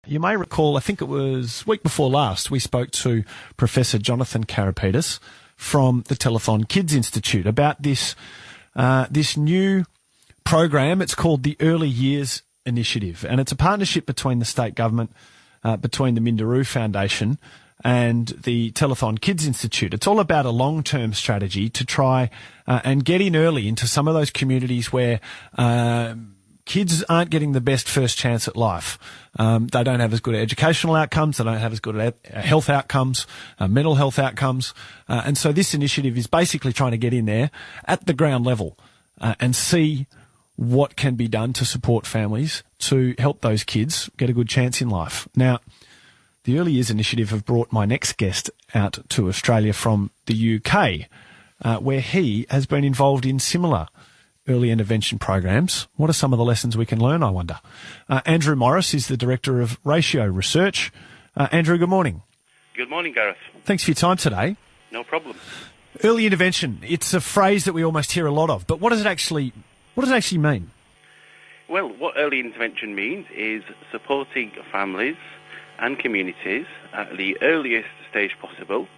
You may recall, I think it was week before last, we spoke to Professor Jonathan Karapetis from the Telethon Kids Institute about this new program. It's called the Early Years Initiative, and it's a partnership between the state government, between the Minderoo Foundation and the Telethon Kids Institute. It's all about a long-term strategy to try and get in early into some of those communities where kids aren't getting the best first chance at life. They don't have as good educational outcomes. They don't have as good health outcomes, mental health outcomes. And so this initiative is basically trying to get in there at the ground level and see what can be done to support families to help those kids get a good chance in life. Now, the Early Years Initiative have brought my next guest out to Australia from the UK, where he has been involved in similar early intervention programs. What are some of the lessons we can learn, I wonder? Andrew Morris is the Director of Ratio Research. Andrew, good morning. Good morning, Gareth. Thanks for your time today. No problem. Early intervention, it's a phrase that we almost hear a lot of, but what does it actually mean? Well, what early intervention means is supporting families and communities at the earliest stage possible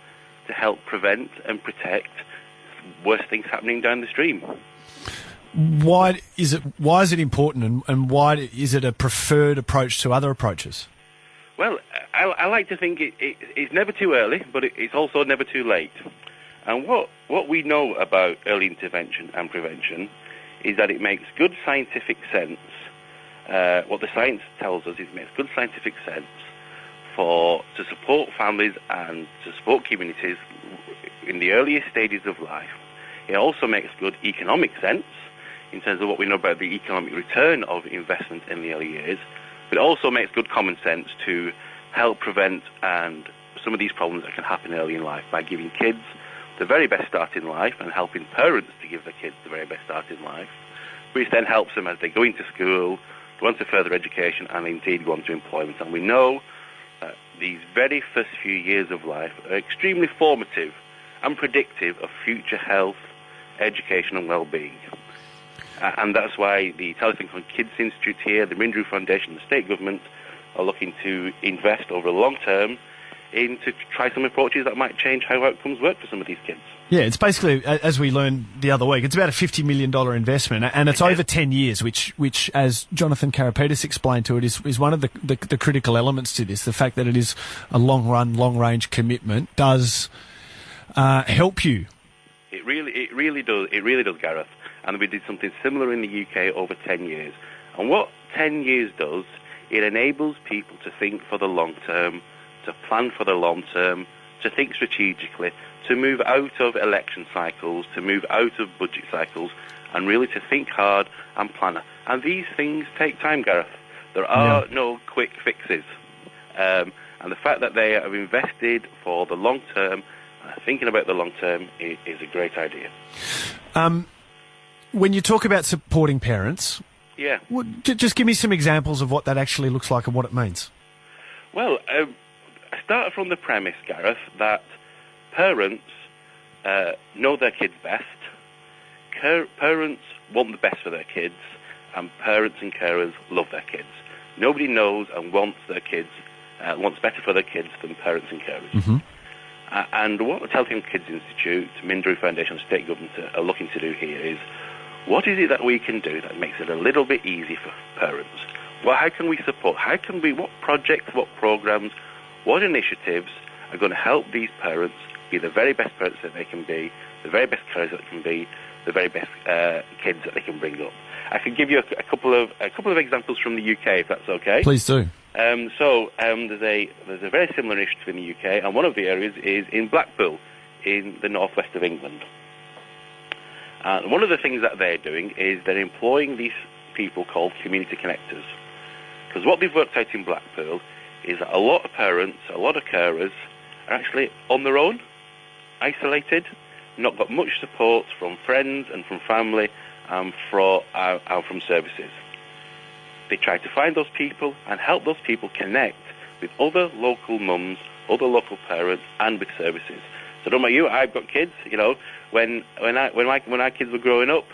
to help prevent and protect worse things happening down the stream. Why is it important, and why is it a preferred approach to other approaches? Well, I like to think it's never too early, but it's also never too late. And what we know about early intervention and prevention is that it makes good scientific sense. What the science tells us is it makes good scientific sense to support families and to support communities in the earliest stages of life. It also makes good economic sense in terms of what we know about the economic return of investment in the early years, but it also makes good common sense to help prevent and some of these problems that can happen early in life by giving kids the very best start in life and helping parents to give their kids the very best start in life, which then helps them as they go into school, go on to further education, and indeed go on to employment. And we know that these very first few years of life are extremely formative and predictive of future health, education and well-being. And that's why the Telethon Kids Institute here, the Minderoo Foundation, the state government are looking to invest over a long term to try some approaches that might change how outcomes work for some of these kids. Yeah, it's basically, as we learned the other week, it's about a $50 million investment, and it's over 10 years, which, as Jonathan Karapetis explained to it, is one of the critical elements to this. The fact that it is a long-run, long-range commitment does help you. It really does. It really does, Gareth. And we did something similar in the UK over 10 years. And what 10 years does, it enables people to think for the long term, to plan for the long term, to think strategically, to move out of election cycles, to move out of budget cycles, and really to think hard and plan. And these things take time, Gareth. There are no quick fixes. And the fact that they are invested for the long term, thinking about the long term, is a great idea. When you talk about supporting parents, just give me some examples of what that actually looks like and what it means. Well, I start from the premise, Gareth, that parents know their kids best. Parents want the best for their kids, and parents and carers love their kids. Nobody knows and wants better for their kids than parents and carers. Mm-hmm. And what the Telethon Kids Institute, Minderoo Foundation, and state government are looking to do here is, what is it that we can do that makes it a little bit easy for parents? Well, how can we support? What projects, what programs, what initiatives are going to help these parents be the very best parents that they can be, the very best carers that they can be, the very best kids that they can bring up? I can give you a couple of examples from the UK, if that's okay. Please do. There's a very similar initiative in the UK, and one of the areas is in Blackpool, in the northwest of England. And one of the things that they're doing is they're employing these people called community connectors. Because what they've worked out in Blackpool is that a lot of parents, a lot of carers are actually on their own, isolated, not got much support from friends and from family and from services. They try to find those people and help those people connect with other local mums, other local parents, and with services. So I don't know about you, I've got kids. When our kids were growing up,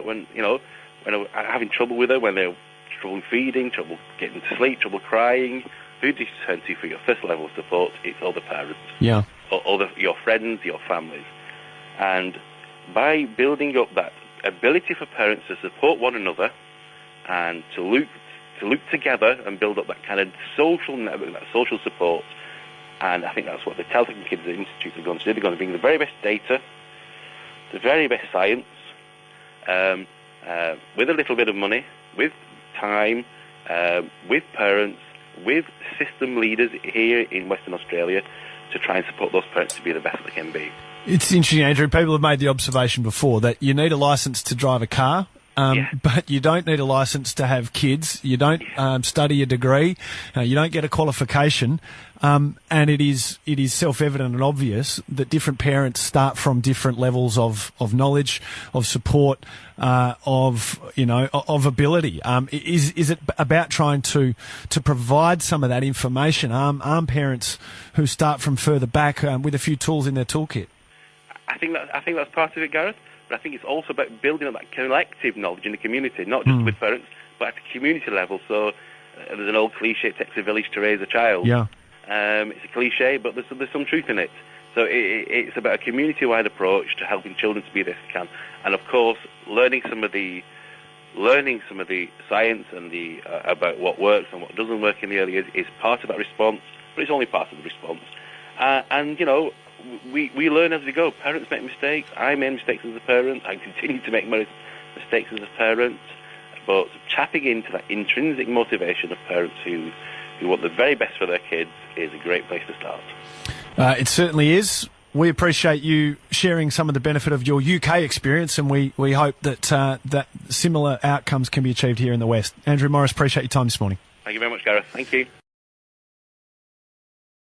when I was having trouble with them, when they were trouble feeding, trouble getting to sleep, trouble crying, who do you turn to for your first level of support? It's other parents. Yeah. Your friends, your families. And by building up that ability for parents to support one another and to look together and build up that kind of social network, that social support, and I think that's what the Telethon Kids Institute are going to do. They're going to bring the very best data, the very best science, with a little bit of money, with time, with parents, with system leaders here in Western Australia to try and support those parents to be the best they can be. It's interesting, Andrew. People have made the observation before that you need a licence to drive a car, but you don't need a licence to have kids. You don't study a degree. You don't get a qualification. And it is self-evident and obvious that different parents start from different levels of knowledge, of support, of ability. Is it about trying to provide some of that information? Arm parents who start from further back with a few tools in their toolkit. I think that's part of it, Gareth. But I think it's also about building up that collective knowledge in the community, not just with parents, but at the community level. So there's an old cliche: it takes a village to raise a child. Yeah. It's a cliche, but there's some truth in it. So it's about a community-wide approach to helping children to be the best they can, and of course, learning some of the science and the about what works and what doesn't work in the early years is part of that response, but it's only part of the response. And we learn as we go. Parents make mistakes. I made mistakes as a parent. I continue to make mistakes as a parent. But tapping into that intrinsic motivation of parents who want the very best for their kids is a great place to start. It certainly is. We appreciate you sharing some of the benefit of your UK experience, and we hope that that similar outcomes can be achieved here in the West. Andrew Morris, appreciate your time this morning. Thank you very much, Gareth. Thank you.